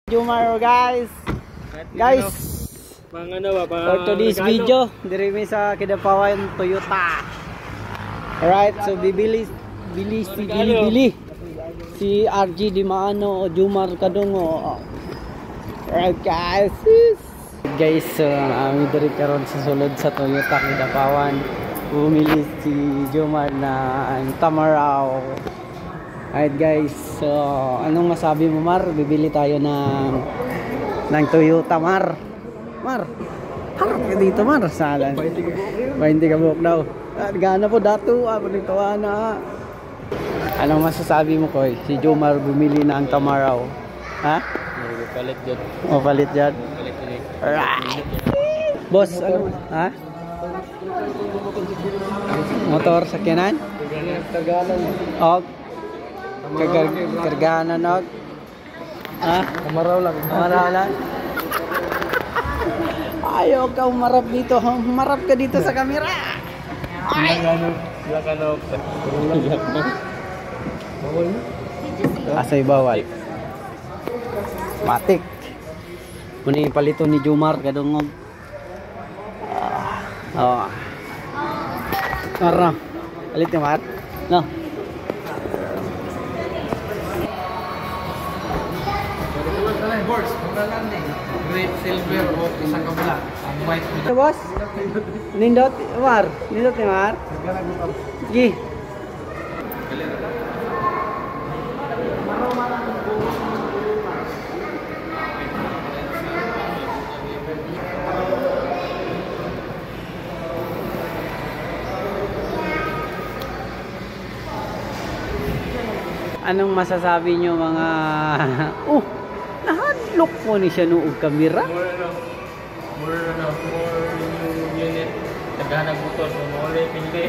Jumar guys. For today's video, diri mi sa Kidapawan Toyota. Alright, so bibili si RG Di Maano o Jumar Kadungo. Alright guys. Ami diri karon sa sulod sa Toyota Kidapawan. Bumili si Jumar na Tamaraw. Alright guys, so anong masabi mo Mar? Bibili tayo ng Toyota Mar. Harap ka dito Mar. Salan 20 ka buhok daw. Gana po dato, dito na. Anong masasabi mo Koy? Si Jumar bumili ng Tamaraw. Ha? Palit dyan. O palit dyan. Alright. Boss, ano? Ha? Motor sakyanan? Tagalan. O kargahanan og Kamaraw lang. Ayaw ka umarap dito. Humarap ka dito sa camera. Ay! Asay bawal. Matik. Muna yung palito ni Jumar kadungog. Marang. Palit ni Mar? No. Great silver o isang kabila. Ang white with Boss? Nindot Mar? Nindot ni Mar? Gi. Anong masasabi nyo mga nahadlok po ni siya noong kamera? more unit. Naghanag motor. So, more pinili.